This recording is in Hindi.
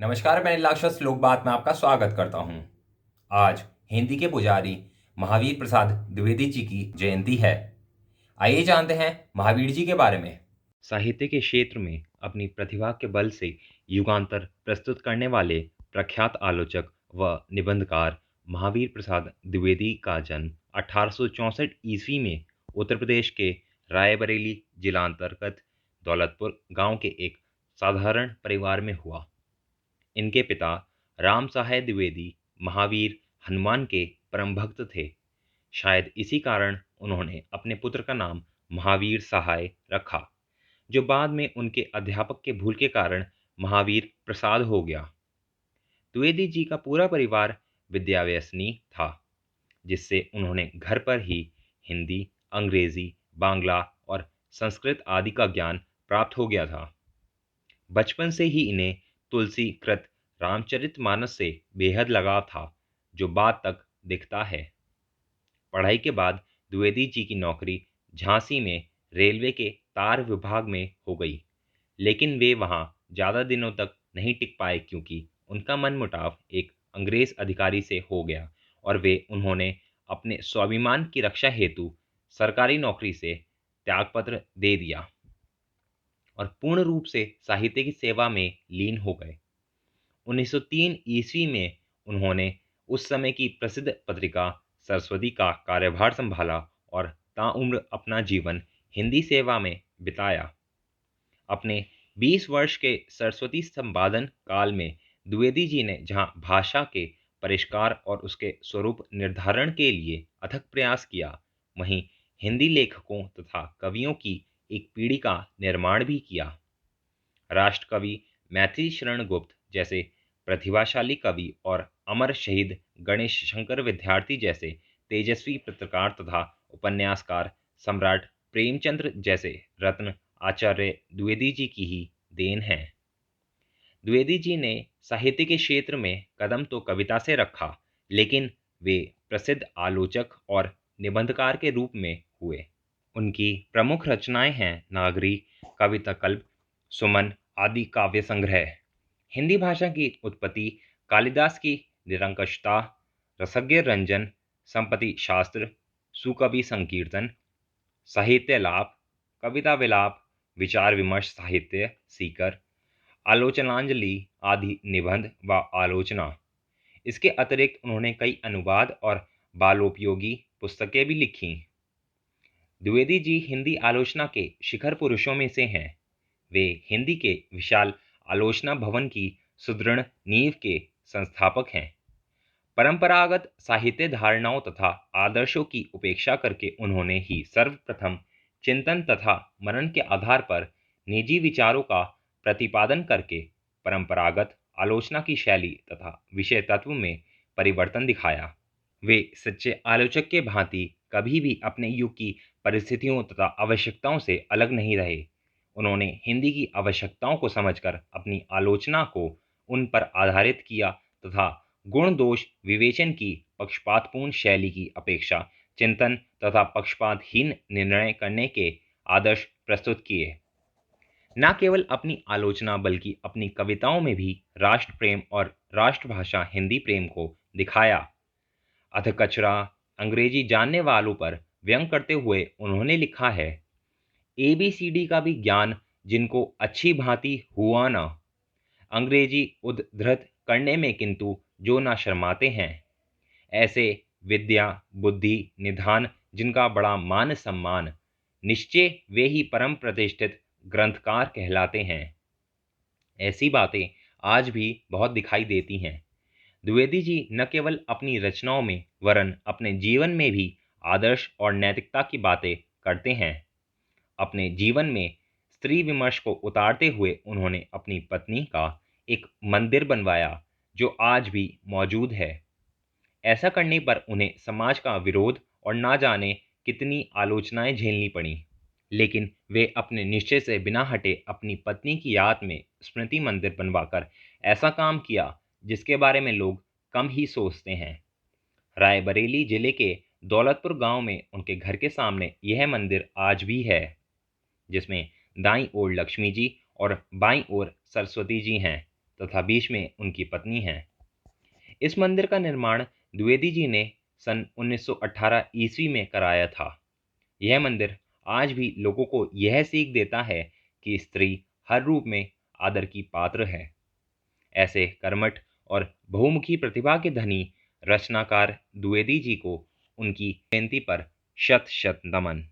नमस्कार, मैं नीलाक्षर लोक बात में आपका स्वागत करता हूं। आज हिंदी के पुजारी महावीर प्रसाद द्विवेदी जी की जयंती है। आइए जानते हैं महावीर जी के बारे में। साहित्य के क्षेत्र में अपनी प्रतिभा के बल से युगांतर प्रस्तुत करने वाले प्रख्यात आलोचक व निबंधकार महावीर प्रसाद द्विवेदी का जन्म 1864 ईस्वी में उत्तर प्रदेश के रायबरेली जिला अंतर्गत दौलतपुर गांव के एक साधारण परिवार में हुआ। इनके पिता राम सहाय द्विवेदी महावीर हनुमान के परम भक्त थे। शायद इसी कारण उन्होंने अपने पुत्र का नाम महावीर सहाय रखा, जो बाद में उनके अध्यापक के भूल के कारण महावीर प्रसाद हो गया। द्विवेदी जी का पूरा परिवार विद्याव्यसनी था, जिससे उन्होंने घर पर ही हिंदी, अंग्रेजी, बांग्ला और संस्कृत आदि का ज्ञान प्राप्त हो गया था। बचपन से ही इन्हें तुलसी कृत रामचरितमानस से बेहद लगाव था, जो बाद तक दिखता है। पढ़ाई के बाद द्विवेदी जी की नौकरी झांसी में रेलवे के तार विभाग में हो गई, लेकिन वे वहां ज़्यादा दिनों तक नहीं टिक पाए क्योंकि उनका मनमुटाव एक अंग्रेज अधिकारी से हो गया और उन्होंने अपने स्वाभिमान की रक्षा हेतु सरकारी नौकरी से त्यागपत्र दे दिया और पूर्ण रूप से साहित्य की सेवा में लीन हो गए। 1903 ईस्वी में उन्होंने उस समय की प्रसिद्ध पत्रिका सरस्वती का कार्यभार संभाला और ताउम्र अपना जीवन हिंदी सेवा में बिताया। अपने 20 वर्ष के सरस्वती संपादन काल में द्विवेदी जी ने जहां भाषा के परिष्कार और उसके स्वरूप निर्धारण के लिए अथक प्रयास किया, वहीं हिंदी लेखकों तथा कवियों की एक पीढ़ी का निर्माण भी किया। राष्ट्रकवि मैथिली शरण गुप्त जैसे प्रतिभाशाली कवि और अमर शहीद गणेश शंकर विद्यार्थी जैसे तेजस्वी पत्रकार तथा उपन्यासकार सम्राट प्रेमचंद्र जैसे रत्न आचार्य द्विवेदी जी की ही देन है। द्विवेदी जी ने साहित्य के क्षेत्र में कदम तो कविता से रखा, लेकिन वे प्रसिद्ध आलोचक और निबंधकार के रूप में हुए। उनकी प्रमुख रचनाएं हैं नागरी, कविता कल्प, सुमन आदि काव्य संग्रह। हिंदी भाषा की उत्पत्ति, कालिदास की निरंकुशता, रसज्ञ रंजन, संपत्ति शास्त्र, सुकवि संकीर्तन, साहित्य लाभ, कविता विलाप, विचार विमर्श साहित्य सीकर, आलोचनांजलि आदि निबंध व आलोचना। इसके अतिरिक्त उन्होंने कई अनुवाद और बालोपयोगी पुस्तकें भी लिखीं। द्विवेदी जी हिंदी आलोचना के शिखर पुरुषों में से हैं। वे हिंदी के विशाल आलोचना भवन की सुदृढ़ नींव के संस्थापक हैं। परंपरागत साहित्य धारणाओं तथा आदर्शों की उपेक्षा करके उन्होंने ही सर्वप्रथम चिंतन तथा मनन के आधार पर निजी विचारों का प्रतिपादन करके परंपरागत आलोचना की शैली तथा विषय तत्व में परिवर्तन दिखाया। वे सच्चे आलोचक के भांति कभी भी अपने युग की परिस्थितियों तथा आवश्यकताओं से अलग नहीं रहे। उन्होंने हिंदी की आवश्यकताओं को समझकर अपनी आलोचना को उन पर आधारित किया तथा गुण दोष विवेचन की पक्षपातपूर्ण शैली की अपेक्षा चिंतन तथा पक्षपातहीन निर्णय करने के आदर्श प्रस्तुत किए। न केवल अपनी आलोचना बल्कि अपनी कविताओं में भी राष्ट्र प्रेम और राष्ट्रभाषा हिंदी प्रेम को दिखाया। अधकचरा अंग्रेजी जानने वालों पर व्यंग करते हुए उन्होंने लिखा है, एबीसीडी का भी ज्ञान जिनको अच्छी भांति हुआ ना, अंग्रेजी उद्धृत करने में किंतु जो ना शर्माते हैं, ऐसे विद्या बुद्धि निधान जिनका बड़ा मान सम्मान, निश्चय वे ही परम प्रतिष्ठित ग्रंथकार कहलाते हैं। ऐसी बातें आज भी बहुत दिखाई देती हैं। द्विवेदी जी न केवल अपनी रचनाओं में वरन अपने जीवन में भी आदर्श और नैतिकता की बातें करते हैं। अपने जीवन में स्त्री विमर्श को उतारते हुए उन्होंने अपनी पत्नी का एक मंदिर बनवाया, जो आज भी मौजूद है। ऐसा करने पर उन्हें समाज का विरोध और ना जाने कितनी आलोचनाएं झेलनी पड़ी, लेकिन वे अपने निश्चय से बिना हटे अपनी पत्नी की याद में स्मृति मंदिर बनवाकर ऐसा काम किया जिसके बारे में लोग कम ही सोचते हैं। रायबरेली जिले के दौलतपुर गांव में उनके घर के सामने यह मंदिर आज भी है, जिसमें दाईं ओर लक्ष्मी जी और बाईं ओर सरस्वती जी हैं तथा बीच में उनकी पत्नी हैं। इस मंदिर का निर्माण द्विवेदी जी ने सन 1918 ईस्वी में कराया था। यह मंदिर आज भी लोगों को यह सीख देता है कि स्त्री हर रूप में आदर की पात्र है। ऐसे कर्मठ और बहुमुखी प्रतिभा के धनी रचनाकार द्विवेदी जी को उनकी जयंती पर शत शत नमन।